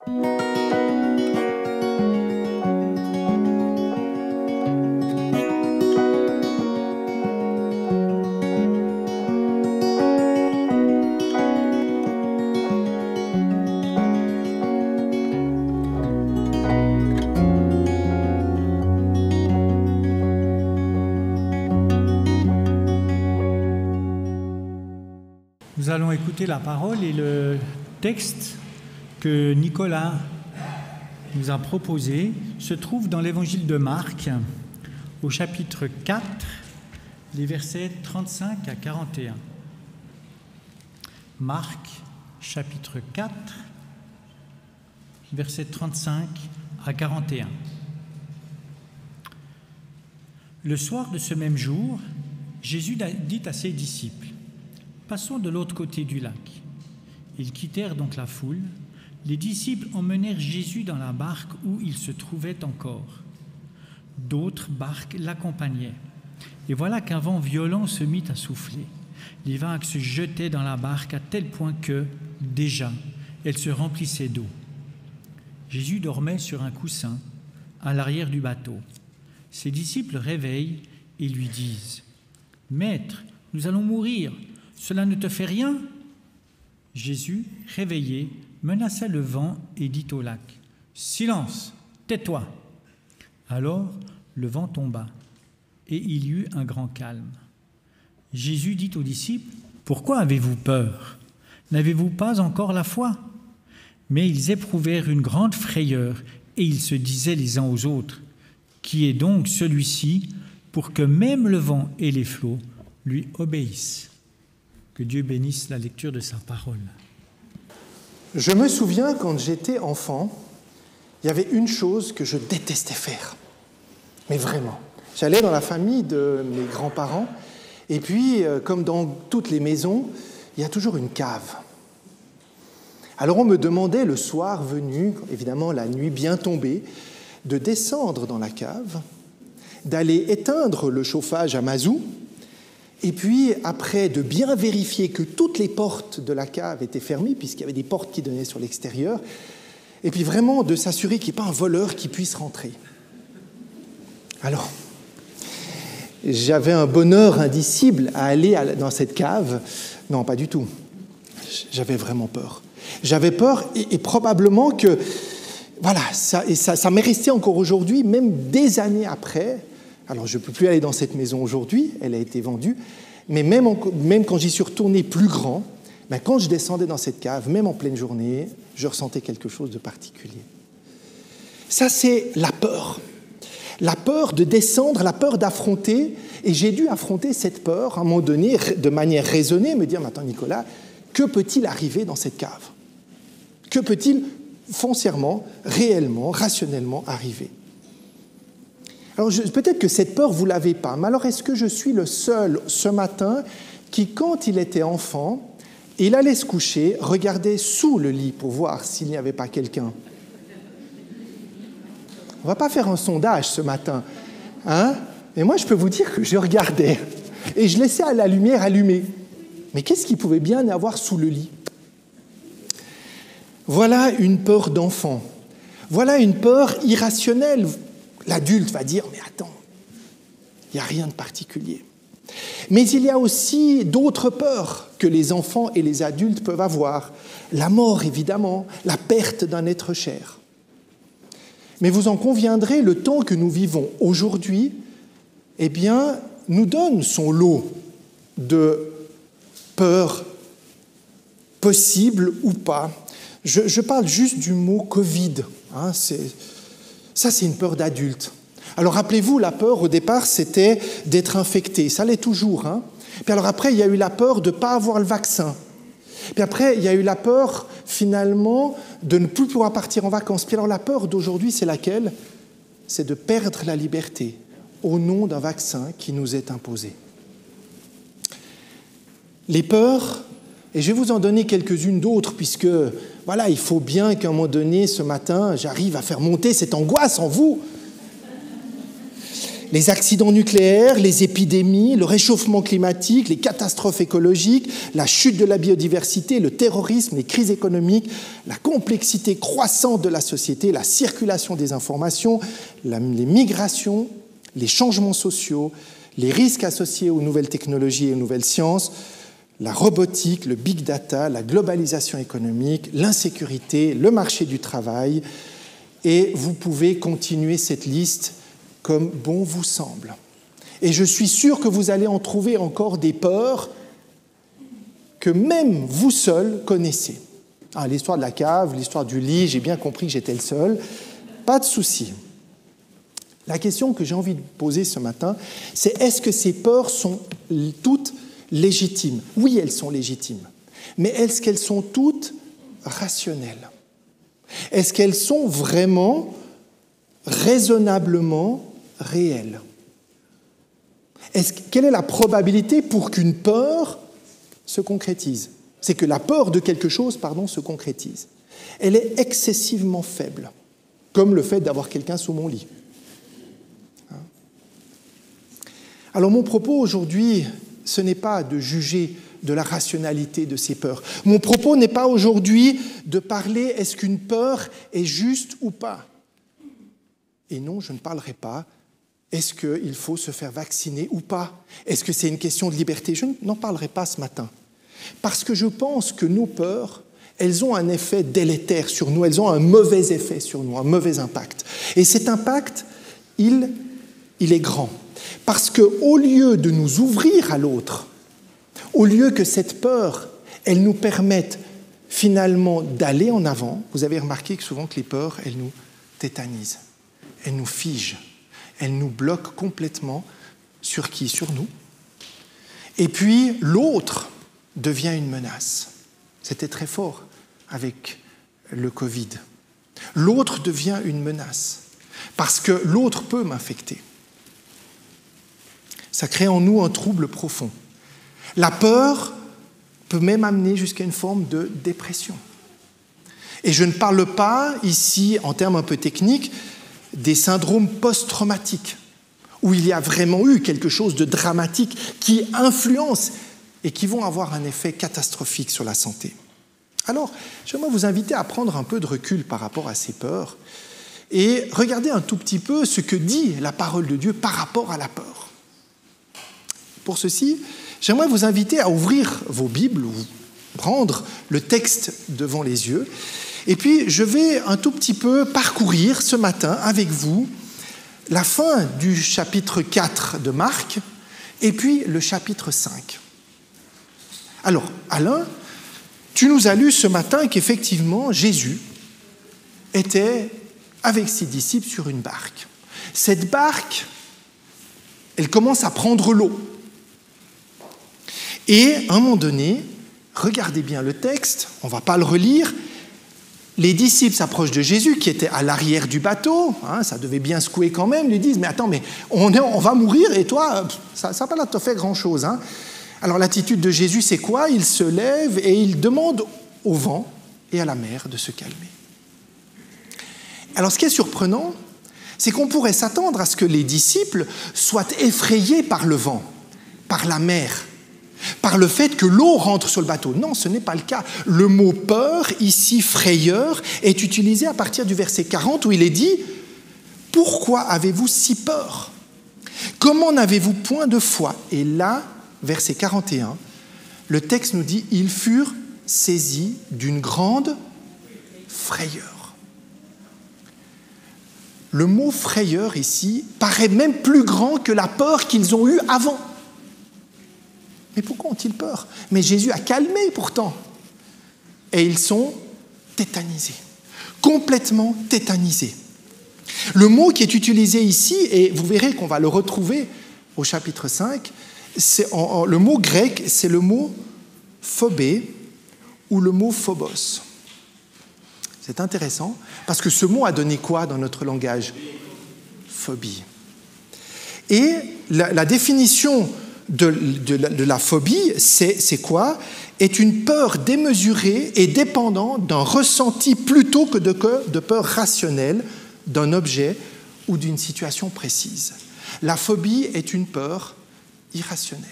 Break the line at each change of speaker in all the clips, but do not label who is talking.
Nous allons écouter la parole et le texte que Nicolas nous a proposé se trouve dans l'évangile de Marc, au chapitre 4, les versets 35 à 41. Marc, chapitre 4, versets 35 à 41. Le soir de ce même jour, Jésus dit à ses disciples: passons de l'autre côté du lac. Ils quittèrent donc la foule. Les disciples emmenèrent Jésus dans la barque où il se trouvait encore. D'autres barques l'accompagnaient. Et voilà qu'un vent violent se mit à souffler. Les vagues se jetaient dans la barque à tel point que, déjà, elle se remplissait d'eau. Jésus dormait sur un coussin à l'arrière du bateau. Ses disciples réveillent et lui disent: « Maître, nous allons mourir. Cela ne te fait rien ?» Jésus, réveillé, menaça le vent et dit au lac: « Silence, tais-toi !» Alors le vent tomba et il y eut un grand calme. Jésus dit aux disciples: « Pourquoi avez-vous peur ? N'avez-vous pas encore la foi ?» Mais ils éprouvèrent une grande frayeur et ils se disaient les uns aux autres: « Qui est donc celui-ci pour que même le vent et les flots lui obéissent ?» Que Dieu bénisse la lecture de sa parole.
Je me souviens, quand j'étais enfant, il y avait une chose que je détestais faire. Mais vraiment. J'allais dans la famille de mes grands-parents, et puis, comme dans toutes les maisons, il y a toujours une cave. Alors on me demandait, le soir venu, évidemment la nuit bien tombée, de descendre dans la cave, d'aller éteindre le chauffage à mazout, et puis, après, de bien vérifier que toutes les portes de la cave étaient fermées, puisqu'il y avait des portes qui donnaient sur l'extérieur, et puis vraiment de s'assurer qu'il n'y ait pas un voleur qui puisse rentrer. Alors, j'avais un bonheur indicible à aller dans cette cave. Non, pas du tout. J'avais vraiment peur. J'avais peur et probablement que, voilà, ça m'est resté encore aujourd'hui, même des années après. Alors, je ne peux plus aller dans cette maison aujourd'hui, elle a été vendue, mais même quand j'y suis retourné plus grand, quand je descendais dans cette cave, même en pleine journée, je ressentais quelque chose de particulier. Ça, c'est la peur. La peur de descendre, la peur d'affronter, et j'ai dû affronter cette peur à un moment donné, de manière raisonnée, me dire: « Maintenant, Nicolas, que peut-il arriver dans cette cave ? Que peut-il foncièrement, réellement, rationnellement arriver ?» Alors peut-être que cette peur, vous ne l'avez pas, mais alors est-ce que je suis le seul ce matin qui, quand il était enfant, il allait se coucher, regardait sous le lit pour voir s'il n'y avait pas quelqu'un ? On ne va pas faire un sondage ce matin, hein ? Mais moi, je peux vous dire que je regardais et je laissais la lumière allumée. Mais qu'est-ce qu'il pouvait bien y avoir sous le lit ? Voilà une peur d'enfant. Voilà une peur irrationnelle. L'adulte va dire: « Mais attends, il n'y a rien de particulier. » Mais il y a aussi d'autres peurs que les enfants et les adultes peuvent avoir. La mort, évidemment, la perte d'un être cher. Mais vous en conviendrez, le temps que nous vivons aujourd'hui, eh bien, nous donne son lot de peurs possibles ou pas. Je parle juste du mot Covid, hein, ça, c'est une peur d'adulte. Alors, rappelez-vous, la peur, au départ, c'était d'être infecté. Ça l'est toujours. Hein. Puis alors après, il y a eu la peur de ne pas avoir le vaccin. Puis après, il y a eu la peur, finalement, de ne plus pouvoir partir en vacances. Puis alors, la peur d'aujourd'hui, c'est laquelle ? C'est de perdre la liberté au nom d'un vaccin qui nous est imposé. Les peurs, et je vais vous en donner quelques-unes d'autres, puisque, voilà, il faut bien qu'à un moment donné, ce matin, j'arrive à faire monter cette angoisse en vous. les accidents nucléaires, les épidémies, le réchauffement climatique, les catastrophes écologiques, la chute de la biodiversité, le terrorisme, les crises économiques, la complexité croissante de la société, la circulation des informations, les migrations, les changements sociaux, les risques associés aux nouvelles technologies et aux nouvelles sciences, la robotique, le big data, la globalisation économique, l'insécurité, le marché du travail. Et vous pouvez continuer cette liste comme bon vous semble. Et je suis sûr que vous allez en trouver encore des peurs que même vous seuls connaissez. Ah, l'histoire de la cave, l'histoire du lit, j'ai bien compris que j'étais le seul. Pas de souci. La question que j'ai envie de poser ce matin, c'est est-ce que ces peurs sont toutes légitimes ? Oui, elles sont légitimes. Mais est-ce qu'elles sont toutes rationnelles ? Est-ce qu'elles sont vraiment, raisonnablement réelles ? Quelle est la probabilité pour qu'une peur se concrétise ? C'est que la peur de quelque chose, se concrétise. Elle est excessivement faible, comme le fait d'avoir quelqu'un sous mon lit. Alors mon propos aujourd'hui, ce n'est pas de juger de la rationalité de ces peurs. Mon propos n'est pas aujourd'hui de parler est-ce qu'une peur est juste ou pas. Et non, je ne parlerai pas est-ce qu'il faut se faire vacciner ou pas. Est-ce que c'est une question de liberté ? Je n'en parlerai pas ce matin. Parce que je pense que nos peurs, elles ont un effet délétère sur nous, elles ont un mauvais effet sur nous, un mauvais impact. Et cet impact, il est grand. Parce qu'au lieu de nous ouvrir à l'autre, au lieu que cette peur, elle nous permette finalement d'aller en avant, vous avez remarqué que souvent que les peurs, elles nous tétanisent, elles nous figent, elles nous bloquent complètement sur qui ? Sur nous. Et puis l'autre devient une menace. C'était très fort avec le Covid. L'autre devient une menace parce que l'autre peut m'infecter. Ça crée en nous un trouble profond. La peur peut même amener jusqu'à une forme de dépression. Et je ne parle pas ici, en termes un peu techniques, des syndromes post-traumatiques, où il y a vraiment eu quelque chose de dramatique qui influence et qui vont avoir un effet catastrophique sur la santé. Alors, j'aimerais vous inviter à prendre un peu de recul par rapport à ces peurs et regarder un tout petit peu ce que dit la parole de Dieu par rapport à la peur. Pour ceci, j'aimerais vous inviter à ouvrir vos Bibles ou prendre le texte devant les yeux. Et puis, je vais un tout petit peu parcourir ce matin avec vous la fin du chapitre 4 de Marc et puis le chapitre 5. Alors, Alain, tu nous as lu ce matin qu'effectivement, Jésus était avec ses disciples sur une barque. Cette barque, elle commence à prendre l'eau. Et à un moment donné, regardez bien le texte, on ne va pas le relire, les disciples s'approchent de Jésus, qui était à l'arrière du bateau, ça devait bien secouer quand même, lui disent « Mais attends, mais on va mourir et toi, ça n'a pas l'air de te faire grand-chose. » Alors l'attitude de Jésus, c'est quoi ? Il se lève et il demande au vent et à la mer de se calmer. Alors ce qui est surprenant, c'est qu'on pourrait s'attendre à ce que les disciples soient effrayés par le vent, par la mer, par le fait que l'eau rentre sur le bateau. Non, ce n'est pas le cas. Le mot « peur », ici « frayeur », est utilisé à partir du verset 40 où il est dit « Pourquoi avez-vous si peur ? Comment n'avez-vous point de foi ?» Et là, verset 41, le texte nous dit « Ils furent saisis d'une grande frayeur ». Le mot « frayeur » ici paraît même plus grand que la peur qu'ils ont eue avant. Mais pourquoi ont-ils peur ? Mais Jésus a calmé pourtant. Et ils sont tétanisés, complètement tétanisés. Le mot qui est utilisé ici, et vous verrez qu'on va le retrouver au chapitre 5, le mot grec, c'est le mot phobé ou le mot phobos. C'est intéressant, parce que ce mot a donné quoi dans notre langage ? Phobie. Et la définition de la phobie, c'est quoi ? Est une peur démesurée et dépendante d'un ressenti plutôt que de peur rationnelle d'un objet ou d'une situation précise. La phobie est une peur irrationnelle.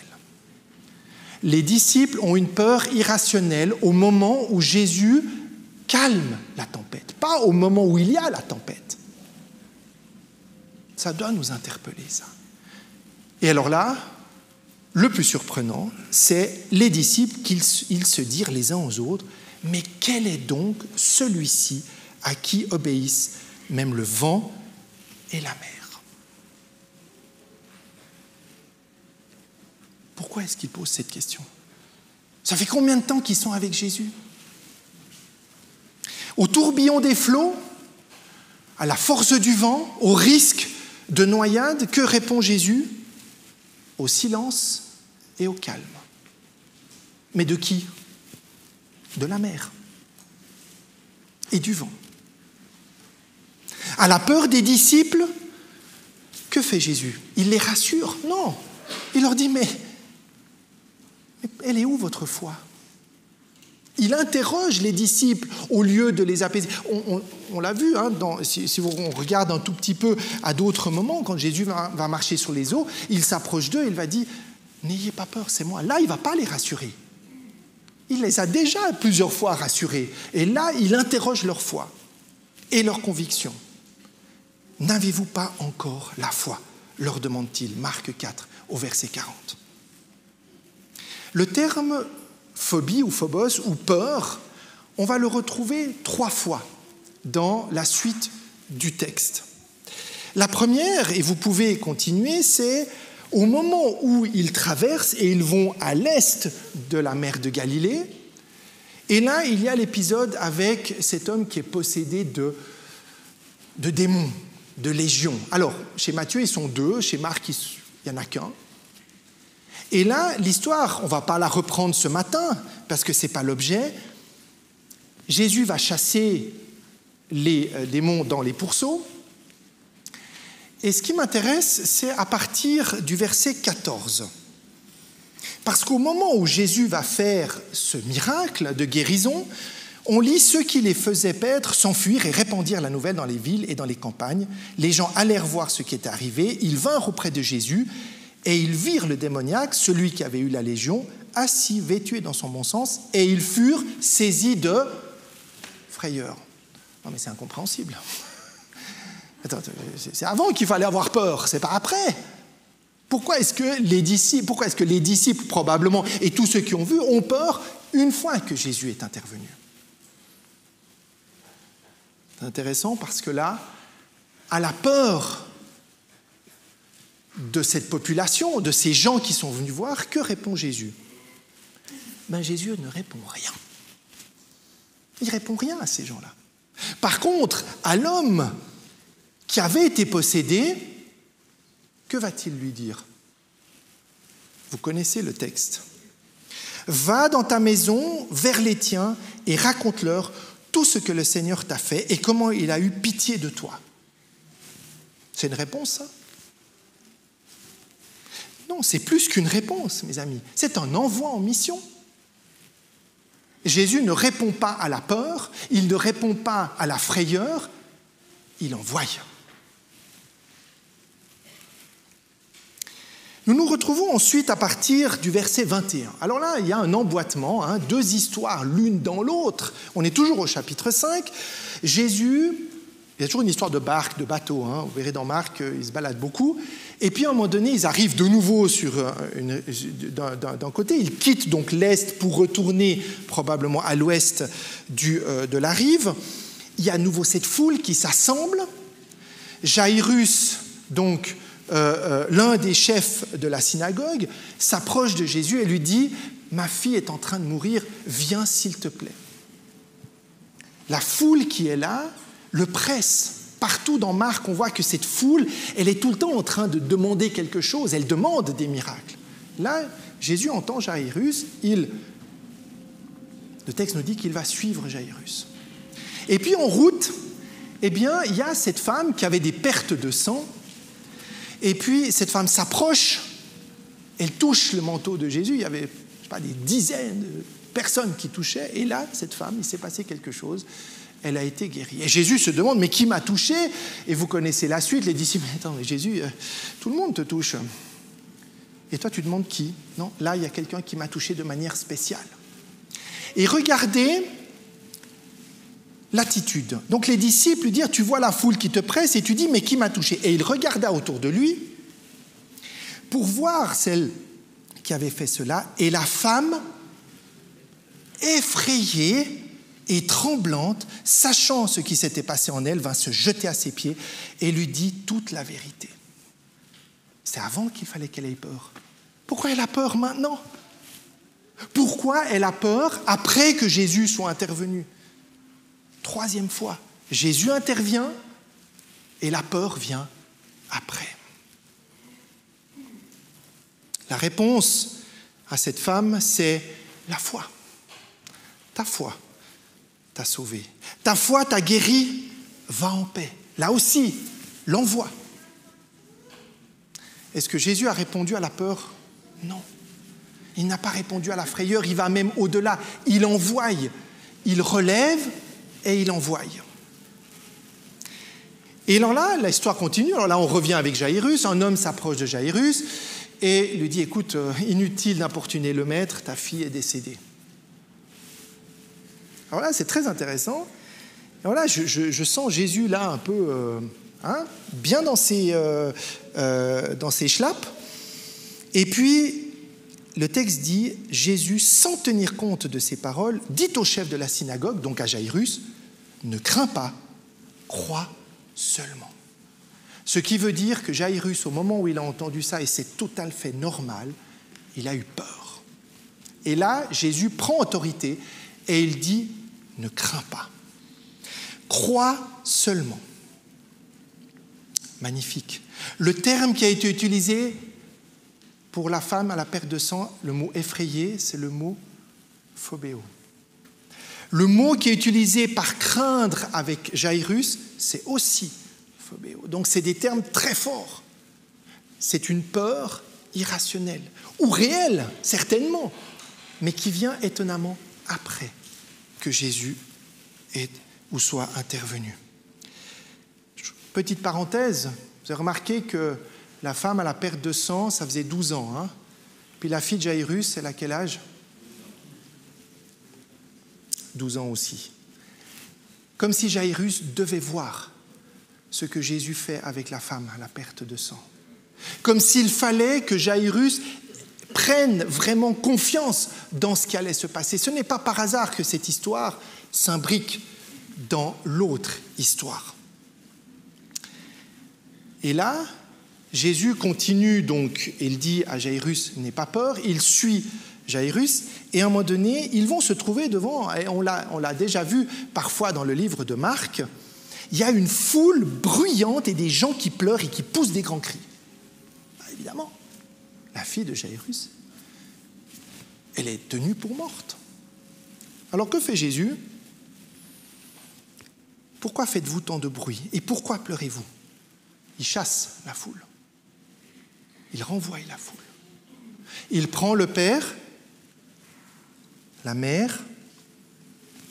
Les disciples ont une peur irrationnelle au moment où Jésus calme la tempête, pas au moment où il y a la tempête. Ça doit nous interpeller, ça. Et alors là, le plus surprenant, c'est les disciples qu'ils se dirent les uns aux autres, « Mais quel est donc celui-ci à qui obéissent même le vent et la mer ?» Pourquoi est-ce qu'ils posent cette question? Ça fait combien de temps qu'ils sont avec Jésus? Au tourbillon des flots, à la force du vent, au risque de noyade, que répond Jésus? Au silence et au calme. Mais de qui? De la mer et du vent. À la peur des disciples, que fait Jésus? Il les rassure? Non. Il leur dit, mais elle est où votre foi? Il interroge les disciples au lieu de les apaiser. On l'a vu, hein, si on regarde un tout petit peu à d'autres moments, quand Jésus va marcher sur les eaux, il s'approche d'eux et il va dire « N'ayez pas peur, c'est moi ». Là, il ne va pas les rassurer. Il les a déjà plusieurs fois rassurés. Et là, il interroge leur foi et leur conviction. « N'avez-vous pas encore la foi ?» leur demande-t-il, Marc 4, au verset 40. Le terme phobie ou phobos ou peur, on va le retrouver 3 fois dans la suite du texte. La première, et vous pouvez continuer, c'est au moment où ils traversent et ils vont à l'est de la mer de Galilée. Et là, il y a l'épisode avec cet homme qui est possédé de démons, de légions. Alors, chez Matthieu, ils sont 2, chez Marc, il n'y en a qu'un. Et là, l'histoire, on ne va pas la reprendre ce matin, parce que ce n'est pas l'objet. Jésus va chasser les démons dans les pourceaux. Et ce qui m'intéresse, c'est à partir du verset 14. Parce qu'au moment où Jésus va faire ce miracle de guérison, on lit ceux qui les faisaient paître, s'enfuir et répandirent la nouvelle dans les villes et dans les campagnes. Les gens allèrent voir ce qui était arrivé, ils vinrent auprès de Jésus et ils virent le démoniaque, celui qui avait eu la légion, assis, vêtu et dans son bon sens, et ils furent saisis de frayeur. Non mais c'est incompréhensible. Attends, c'est avant qu'il fallait avoir peur, c'est pas après. Pourquoi est-ce que les disciples, probablement, et tous ceux qui ont vu, ont peur une fois que Jésus est intervenu? C'est intéressant parce que là, à la peur de cette population, de ces gens qui sont venus voir, que répond Jésus? Ben, Jésus ne répond rien. Il ne répond rien à ces gens-là. Par contre, à l'homme qui avait été possédé, que va-t-il lui dire? Vous connaissez le texte. « Va dans ta maison, vers les tiens, et raconte-leur tout ce que le Seigneur t'a fait et comment il a eu pitié de toi. » C'est une réponse, ça? Non, c'est plus qu'une réponse, mes amis. C'est un envoi en mission. Jésus ne répond pas à la peur, il ne répond pas à la frayeur, il envoie. Nous nous retrouvons ensuite à partir du verset 21. Alors là, il y a un emboîtement, 2 histoires l'une dans l'autre. On est toujours au chapitre 5. Jésus, il y a toujours une histoire de barque, de bateau. Vous verrez dans Marc, il se balade beaucoup. Et puis à un moment donné, ils arrivent de nouveau d'un côté. Ils quittent donc l'est pour retourner probablement à l'ouest de la rive. Il y a à nouveau cette foule qui s'assemble. Jairus, donc, l'un des chefs de la synagogue, s'approche de Jésus et lui dit « Ma fille est en train de mourir, viens s'il te plaît. » La foule qui est là le presse. Partout dans Marc, on voit que cette foule, elle est tout le temps en train de demander quelque chose, elle demande des miracles. Là, Jésus entend Jairus, le texte nous dit qu'il va suivre Jairus. Et puis en route, il y a cette femme qui avait des pertes de sang. Et puis, cette femme s'approche, elle touche le manteau de Jésus. Il y avait, des dizaines de personnes qui touchaient. Et là, cette femme, il s'est passé quelque chose. elle a été guérie. Et Jésus se demande, mais qui m'a touché? Et vous connaissez la suite, les disciples, attends, mais Jésus, tout le monde te touche. Et toi, tu demandes qui? Non, là, il y a quelqu'un qui m'a touché de manière spéciale. Et regardez l'attitude. Donc les disciples lui disent, tu vois la foule qui te presse et tu dis, mais qui m'a touché? Et il regarda autour de lui pour voir celle qui avait fait cela. Et la femme, effrayée et tremblante, sachant ce qui s'était passé en elle, vint se jeter à ses pieds et lui dit toute la vérité. C'est avant qu'il fallait qu'elle ait peur. Pourquoi elle a peur maintenant? Pourquoi elle a peur après que Jésus soit intervenu? Troisième fois, Jésus intervient et la peur vient après. La réponse à cette femme, c'est la foi. Ta foi t'a sauvé. Ta foi t'a guéri, va en paix. Là aussi, l'envoi. Est-ce que Jésus a répondu à la peur? Non. Il n'a pas répondu à la frayeur, il va même au-delà. Il envoie, il relève et il envoie. Et alors là, l'histoire continue. Alors là, on revient avec Jaïrus. Un homme s'approche de Jaïrus et lui dit, écoute, inutile d'importuner le maître, ta fille est décédée. Alors là, c'est très intéressant. Alors là, je sens Jésus là un peu bien dans ses schlappes. Et puis, le texte dit, Jésus, sans tenir compte de ces paroles, dit au chef de la synagogue, donc à Jaïrus, ne crains pas, crois seulement. Ce qui veut dire que Jaïrus, au moment où il a entendu ça, et c'est tout à fait normal, il a eu peur. Et là, Jésus prend autorité et il dit, ne crains pas, crois seulement. Magnifique. Le terme qui a été utilisé pour la femme à la perte de sang, le mot effrayé, c'est le mot phobéo. Le mot qui est utilisé par craindre avec Jaïrus, c'est aussi phobéo. Donc c'est des termes très forts. C'est une peur irrationnelle, ou réelle, certainement, mais qui vient étonnamment après que Jésus soit intervenu. Petite parenthèse, vous avez remarqué que la femme à la perte de sang, ça faisait 12 ans. Puis la fille de Jaïrus, elle a quel âge? 12 ans aussi. Comme si Jaïrus devait voir ce que Jésus fait avec la femme à la perte de sang. Comme s'il fallait que Jaïrus prenne vraiment confiance dans ce qui allait se passer. Ce n'est pas par hasard que cette histoire s'imbrique dans l'autre histoire. Et là, Jésus continue donc, il dit à Jaïrus, n'aie pas peur, il suit Jaïrus, et à un moment donné, ils vont se trouver devant, et on l'a déjà vu parfois dans le livre de Marc, il y a une foule bruyante et des gens qui pleurent et qui poussent des grands cris. Évidemment, la fille de Jaïrus, elle est tenue pour morte. Alors que fait Jésus? Pourquoi faites-vous tant de bruit? Et pourquoi pleurez-vous? Il chasse la foule. Il renvoie la foule. Il prend le père, la mère,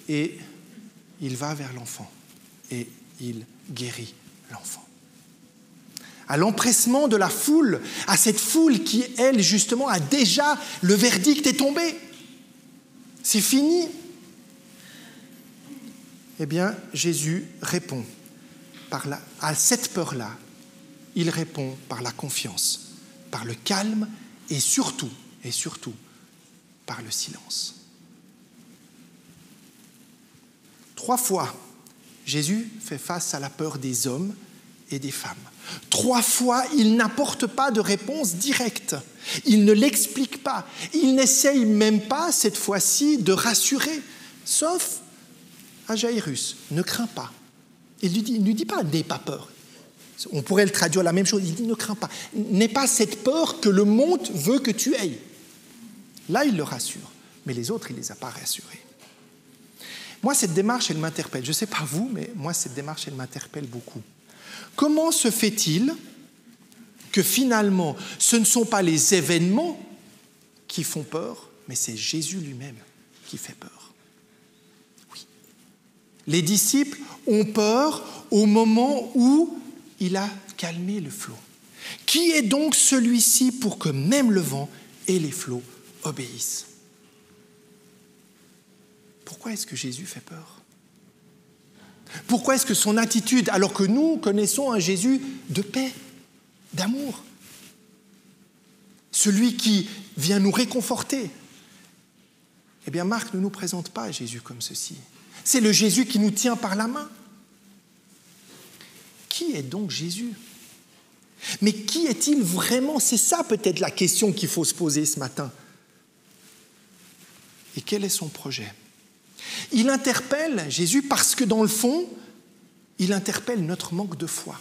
et il va vers l'enfant. Et il guérit l'enfant. À l'empressement de la foule, à cette foule qui, elle, justement, a déjà, le verdict est tombé. C'est fini. Eh bien, Jésus répond à cette peur-là. Il répond par la confiance, par le calme et surtout, par le silence. 3 fois, Jésus fait face à la peur des hommes et des femmes. 3 fois, il n'apporte pas de réponse directe. Il ne l'explique pas. Il n'essaye même pas, cette fois-ci, de rassurer, sauf à Jaïrus. Ne crains pas. Il ne lui dit pas « n'aie pas peur ». On pourrait le traduire la même chose. Il dit « ne crains pas ». N'aie pas cette peur que le monde veut que tu aies. Là, il le rassure. Mais les autres, il ne les a pas rassurés. Moi, cette démarche, elle m'interpelle. Je ne sais pas vous, mais moi, cette démarche, elle m'interpelle beaucoup. Comment se fait-il que finalement, ce ne sont pas les événements qui font peur, mais c'est Jésus lui-même qui fait peur? Oui. Les disciples ont peur au moment où il a calmé le flot. Qui est donc celui-ci pour que même le vent et les flots obéissent? Pourquoi est-ce que Jésus fait peur? Pourquoi est-ce que son attitude, alors que nous connaissons un Jésus de paix, d'amour, celui qui vient nous réconforter, eh bien Marc ne nous présente pas Jésus comme ceci. C'est le Jésus qui nous tient par la main. Qui est donc Jésus? Mais qui est-il vraiment? C'est ça peut-être la question qu'il faut se poser ce matin. Et quel est son projet? Il interpelle Jésus parce que dans le fond, il interpelle notre manque de foi,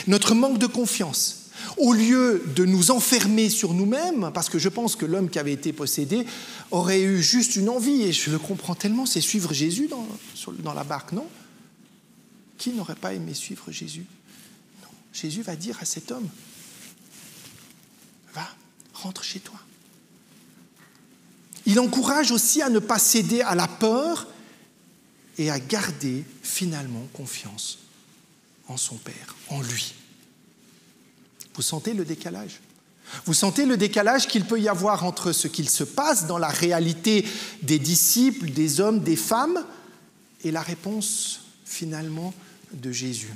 notre manque de confiance. Au lieu de nous enfermer sur nous-mêmes, parce que je pense que l'homme qui avait été possédé aurait eu juste une envie, et je le comprends tellement, c'est suivre Jésus dans la barque, non? Qui n'aurait pas aimé suivre Jésus? Non. Jésus va dire à cet homme, va, rentre chez toi. Il encourage aussi à ne pas céder à la peur et à garder finalement confiance en son Père, en lui. Vous sentez le décalage? Vous sentez le décalage qu'il peut y avoir entre ce qu'il se passe dans la réalité des disciples, des hommes, des femmes, et la réponse finalement de Jésus.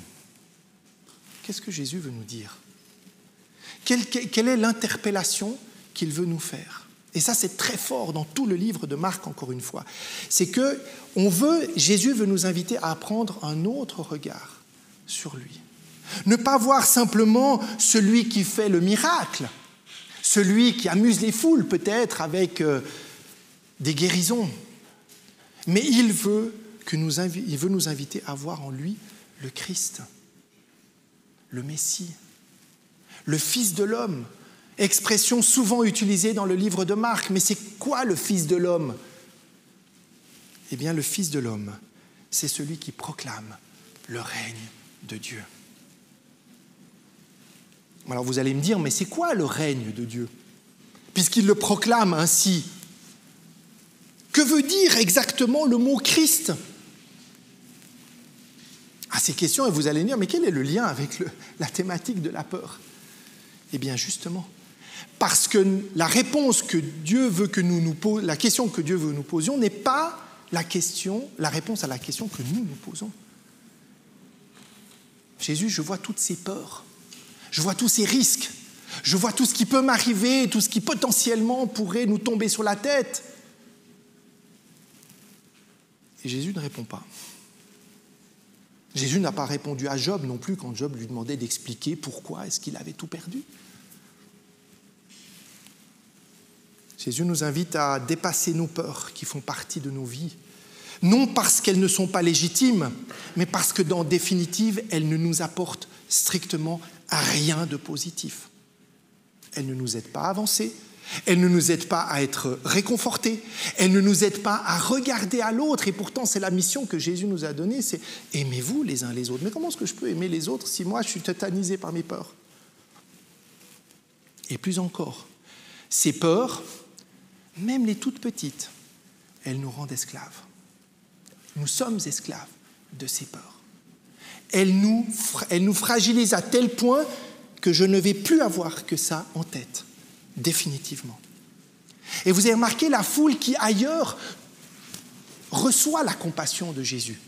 Qu'est-ce que Jésus veut nous dire? Quelle est l'interpellation qu'il veut nous faire? Et ça, c'est très fort dans tout le livre de Marc, encore une fois. C'est que Jésus veut nous inviter à prendre un autre regard sur lui. Ne pas voir simplement celui qui fait le miracle, celui qui amuse les foules peut-être avec des guérisons. Mais il veut nous inviter à voir en lui le Christ, le Messie, le Fils de l'homme. Expression souvent utilisée dans le livre de Marc. Mais c'est quoi le Fils de l'homme? Eh bien, le Fils de l'homme, c'est celui qui proclame le règne de Dieu. Alors vous allez me dire, mais c'est quoi le règne de Dieu? Puisqu'il le proclame ainsi. Que veut dire exactement le mot Christ? À ces questions, et vous allez me dire, mais quel est le lien avec la thématique de la peur? Eh bien justement, parce que la réponse que Dieu veut que nous posons, la question que Dieu veut que nous posions n'est pas la réponse à la question que nous posons. Jésus, je vois toutes ces peurs. Je vois tous ces risques, je vois tout ce qui peut m'arriver, tout ce qui potentiellement pourrait nous tomber sur la tête. Et Jésus ne répond pas. Jésus n'a pas répondu à Job non plus quand Job lui demandait d'expliquer pourquoi est-ce qu'il avait tout perdu. Jésus nous invite à dépasser nos peurs qui font partie de nos vies, non parce qu'elles ne sont pas légitimes, mais parce que, en définitive, elles ne nous apportent strictement rien de positif. Elles ne nous aident pas à avancer, elles ne nous aident pas à être réconfortés, elles ne nous aident pas à regarder à l'autre, et pourtant c'est la mission que Jésus nous a donnée, c'est aimez-vous les uns les autres. Mais comment est-ce que je peux aimer les autres si moi je suis tétanisé par mes peurs? Et plus encore, ces peurs, même les toutes petites, elles nous rendent esclaves. Nous sommes esclaves de ces peurs. Elle nous fragilise à tel point que je ne vais plus avoir que ça en tête, définitivement. Et vous avez remarqué la foule qui, ailleurs, reçoit la compassion de Jésus.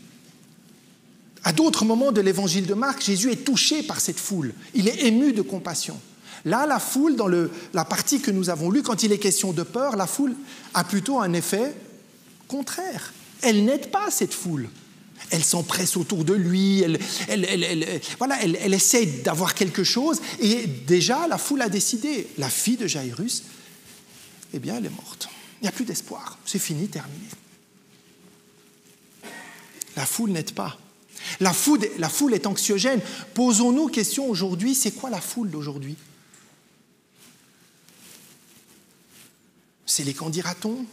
À d'autres moments de l'évangile de Marc, Jésus est touché par cette foule. Il est ému de compassion. Là, la foule, dans la partie que nous avons lue, quand il est question de peur, la foule a plutôt un effet contraire. Elle n'aide pas cette foule. Elle s'empresse autour de lui, elle essaie d'avoir quelque chose, et déjà la foule a décidé, la fille de Jaïrus, eh bien elle est morte. Il n'y a plus d'espoir, c'est fini, terminé. La foule n'aide pas. La foule est anxiogène. Posons-nous question aujourd'hui, c'est quoi la foule d'aujourd'hui? C'est les qu'en dira-t-on?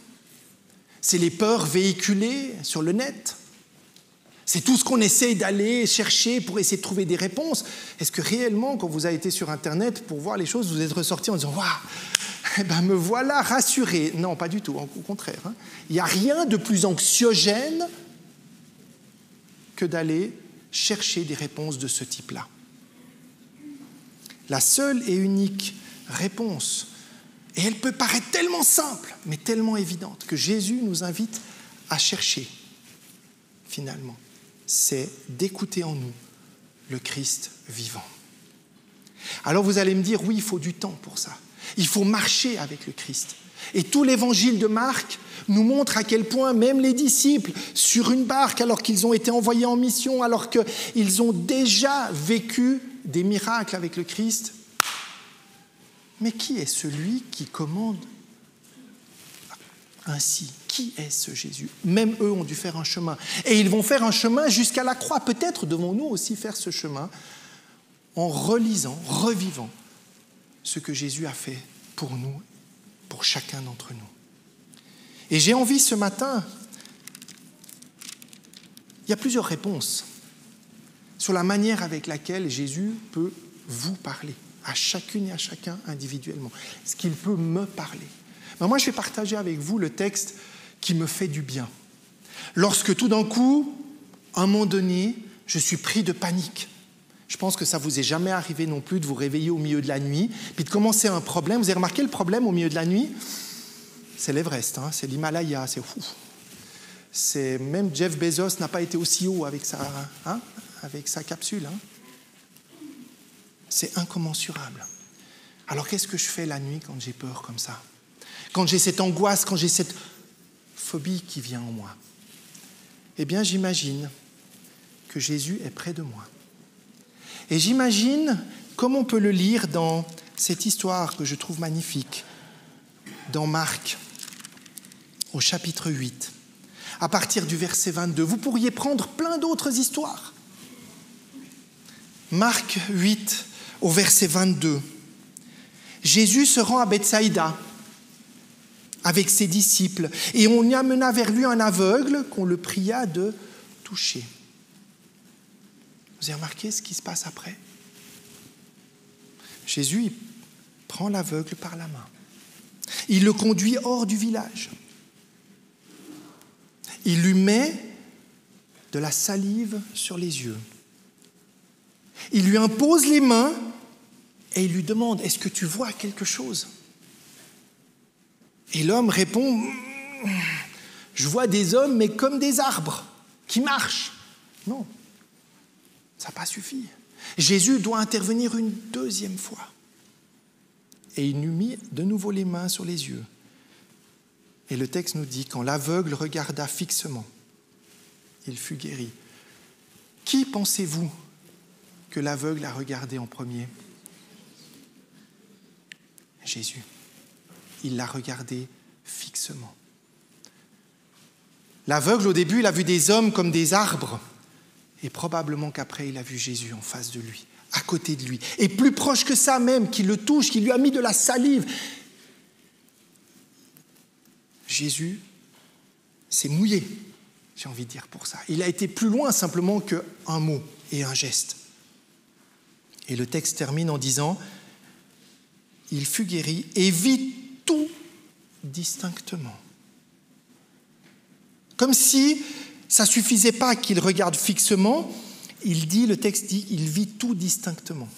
C'est les peurs véhiculées sur le net? C'est tout ce qu'on essaye d'aller chercher pour essayer de trouver des réponses. Est-ce que réellement, quand vous avez été sur Internet pour voir les choses, vous êtes ressorti en disant « Waouh, eh ben me voilà rassuré ». Non, pas du tout, au contraire. Il n'y a rien de plus anxiogène que d'aller chercher des réponses de ce type-là. La seule et unique réponse, et elle peut paraître tellement simple, mais tellement évidente, que Jésus nous invite à chercher, finalement, c'est d'écouter en nous le Christ vivant. Alors vous allez me dire, oui, il faut du temps pour ça. Il faut marcher avec le Christ. Et tout l'évangile de Marc nous montre à quel point même les disciples, sur une barque, alors qu'ils ont été envoyés en mission, alors qu'ils ont déjà vécu des miracles avec le Christ, mais qui est celui qui commande ainsi? Qui est ce Jésus? Même eux ont dû faire un chemin. Et ils vont faire un chemin jusqu'à la croix. Peut-être devons-nous aussi faire ce chemin en relisant, revivant ce que Jésus a fait pour nous, pour chacun d'entre nous. Et j'ai envie ce matin, il y a plusieurs réponses sur la manière avec laquelle Jésus peut vous parler, à chacune et à chacun individuellement, ce qu'il peut me parler. Mais moi, je vais partager avec vous le texte qui me fait du bien. Lorsque tout d'un coup, à un moment donné, je suis pris de panique. Je pense que ça ne vous est jamais arrivé non plus de vous réveiller au milieu de la nuit, puis de commencer un problème. Vous avez remarqué le problème au milieu de la nuit? C'est l'Everest, c'est l'Himalaya, c'est fou. C'est, même Jeff Bezos n'a pas été aussi haut avec sa capsule. C'est incommensurable. Alors qu'est-ce que je fais la nuit quand j'ai peur comme ça? Quand j'ai cette angoisse, quand j'ai cette phobie qui vient en moi? Eh bien, j'imagine que Jésus est près de moi. Et j'imagine, comme on peut le lire dans cette histoire que je trouve magnifique, dans Marc, au chapitre 8, à partir du verset 22. Vous pourriez prendre plein d'autres histoires. Marc 8, au verset 22. Jésus se rend à Bethsaïda avec ses disciples, et on y amena vers lui un aveugle qu'on le pria de toucher. Vous avez remarqué ce qui se passe après? Jésus il prend l'aveugle par la main. Il le conduit hors du village. Il lui met de la salive sur les yeux. Il lui impose les mains et il lui demande « Est-ce que tu vois quelque chose ?» Et l'homme répond « Je vois des hommes, mais comme des arbres, qui marchent. » Non, ça n'a pas suffi. Jésus doit intervenir une deuxième fois. Et il lui mit de nouveau les mains sur les yeux. Et le texte nous dit, quand l'aveugle regarda fixement, il fut guéri. Qui pensez-vous que l'aveugle a regardé en premier? Jésus. Il l'a regardé fixement. L'aveugle, au début, il a vu des hommes comme des arbres. Et probablement qu'après, il a vu Jésus en face de lui, à côté de lui. Et plus proche que ça même, qui le touche, qui lui a mis de la salive. Jésus s'est mouillé, j'ai envie de dire pour ça. Il a été plus loin simplement qu'un mot et un geste. Et le texte termine en disant « Il fut guéri et vit tout distinctement. » Comme si ça ne suffisait pas qu'il regarde fixement, le texte dit « Il vit tout distinctement. »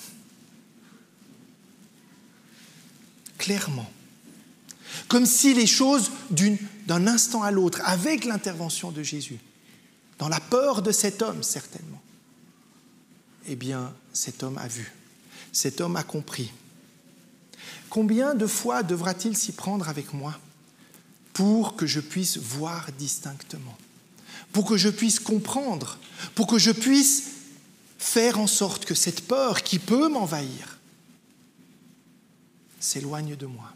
Clairement. Comme si les choses, d'un instant à l'autre, avec l'intervention de Jésus, dans la peur de cet homme, certainement, eh bien, cet homme a vu, cet homme a compris. Combien de fois devra-t-il s'y prendre avec moi pour que je puisse voir distinctement, pour que je puisse comprendre, pour que je puisse faire en sorte que cette peur qui peut m'envahir s'éloigne de moi?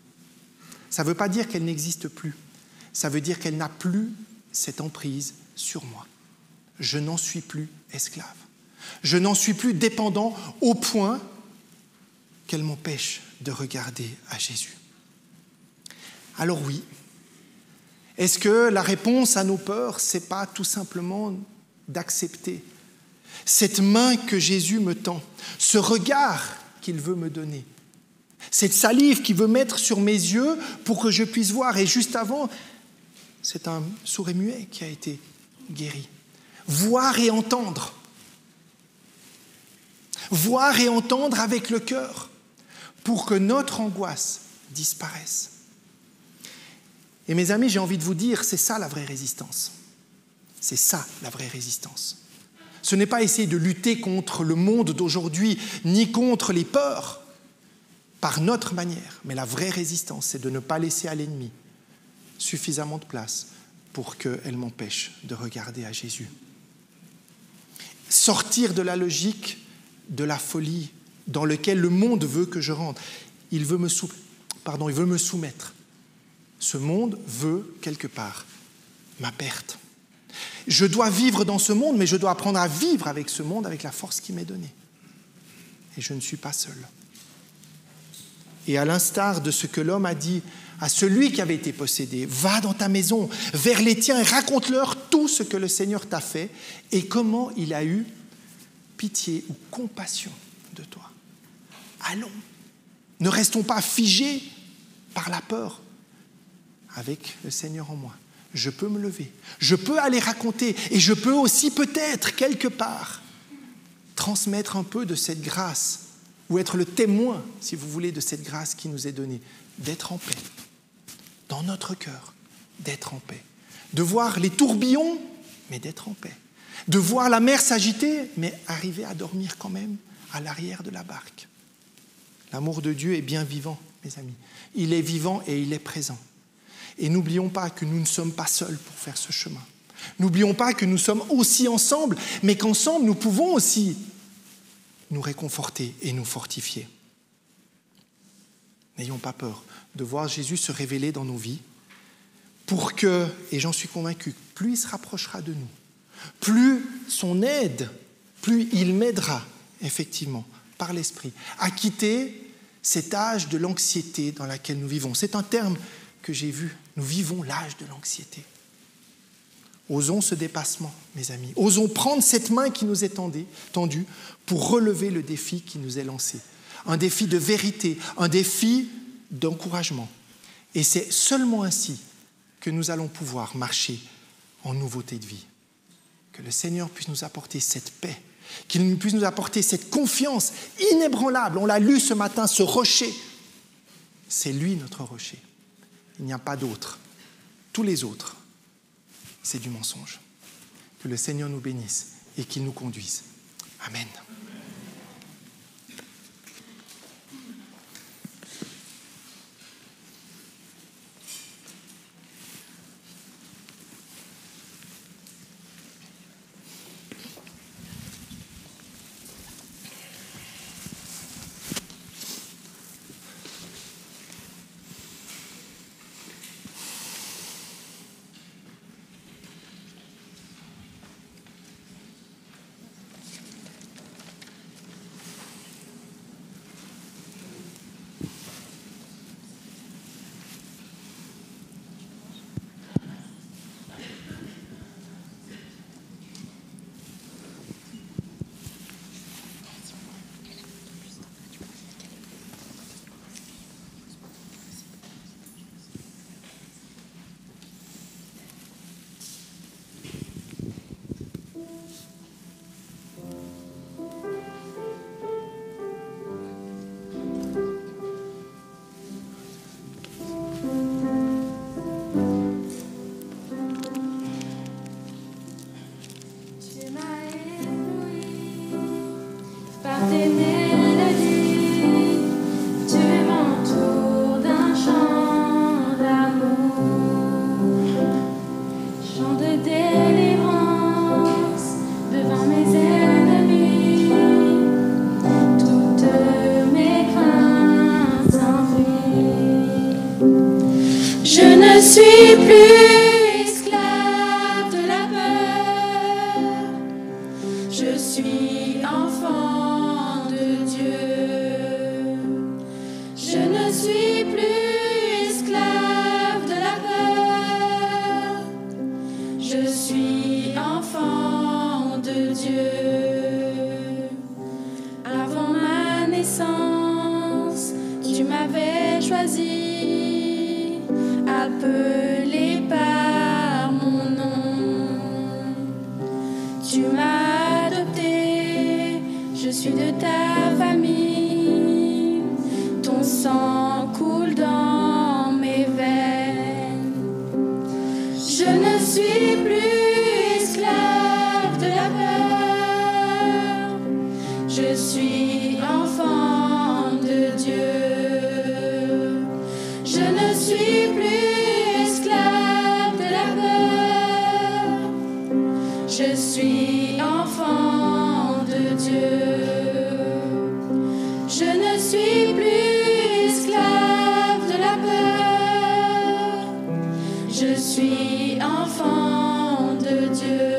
Ça ne veut pas dire qu'elle n'existe plus. Ça veut dire qu'elle n'a plus cette emprise sur moi. Je n'en suis plus esclave. Je n'en suis plus dépendant au point qu'elle m'empêche de regarder à Jésus. Alors oui, est-ce que la réponse à nos peurs, ce n'est pas tout simplement d'accepter cette main que Jésus me tend, ce regard qu'il veut me donner, cette salive qu'il veut mettre sur mes yeux pour que je puisse voir. Et juste avant, c'est un sourd et muet qui a été guéri. voir et entendre. Voir et entendre avec le cœur pour que notre angoisse disparaisse. Et mes amis, j'ai envie de vous dire, c'est ça la vraie résistance. C'est ça la vraie résistance. Ce n'est pas essayer de lutter contre le monde d'aujourd'hui, ni contre les peurs, par notre manière. Mais la vraie résistance, c'est de ne pas laisser à l'ennemi suffisamment de place pour qu'elle m'empêche de regarder à Jésus. Sortir de la logique de la folie dans laquelle le monde veut que je rentre. Il veut me soumettre. Ce monde veut, quelque part, ma perte. Je dois vivre dans ce monde, mais je dois apprendre à vivre avec ce monde, avec la force qui m'est donnée. Et je ne suis pas seul. Et à l'instar de ce que l'homme a dit à celui qui avait été possédé, va dans ta maison, vers les tiens et raconte-leur tout ce que le Seigneur t'a fait et comment il a eu pitié ou compassion de toi. Allons, ne restons pas figés par la peur. Avec le Seigneur en moi, je peux me lever, je peux aller raconter et je peux aussi peut-être quelque part transmettre un peu de cette grâce ou être le témoin, si vous voulez, de cette grâce qui nous est donnée, d'être en paix, dans notre cœur, d'être en paix, de voir les tourbillons, mais d'être en paix, de voir la mer s'agiter, mais arriver à dormir quand même à l'arrière de la barque. L'amour de Dieu est bien vivant, mes amis. Il est vivant et il est présent. Et n'oublions pas que nous ne sommes pas seuls pour faire ce chemin. N'oublions pas que nous sommes aussi ensemble, mais qu'ensemble, nous pouvons aussi nous réconforter et nous fortifier. N'ayons pas peur de voir Jésus se révéler dans nos vies pour que, et j'en suis convaincu, plus il se rapprochera de nous, plus son aide, plus il m'aidera, effectivement, par l'Esprit, à quitter cet âge de l'anxiété dans lequel nous vivons. C'est un terme que j'ai vu. Nous vivons l'âge de l'anxiété. Osons ce dépassement, mes amis. Osons prendre cette main qui nous est tendue pour relever le défi qui nous est lancé. Un défi de vérité, un défi d'encouragement. Et c'est seulement ainsi que nous allons pouvoir marcher en nouveauté de vie. Que le Seigneur puisse nous apporter cette paix, qu'il puisse nous apporter cette confiance inébranlable. On l'a lu ce matin, ce rocher. C'est lui notre rocher. Il n'y a pas d'autre. Tous les autres, c'est du mensonge. Que le Seigneur nous bénisse et qu'il nous conduise. Amen.
Je suis plus esclave de la peur, je suis enfant de Dieu. Je ne suis plus esclave de la peur, je suis enfant de Dieu. Avant ma naissance, tu m'avais choisi, appelé par mon nom. suis de ta famille, ton sang coule dans mes veines. Je ne suis plus esclave de la peur, je suis enfant de Dieu. Je ne suis plus esclave de la peur, je suis enfant de Dieu. Je ne suis plus esclave de la peur, je suis enfant de Dieu.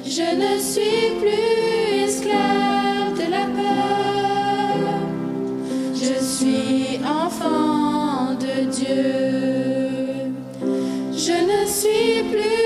Je ne suis plus esclave de la peur, je suis enfant de Dieu. Je ne suis plus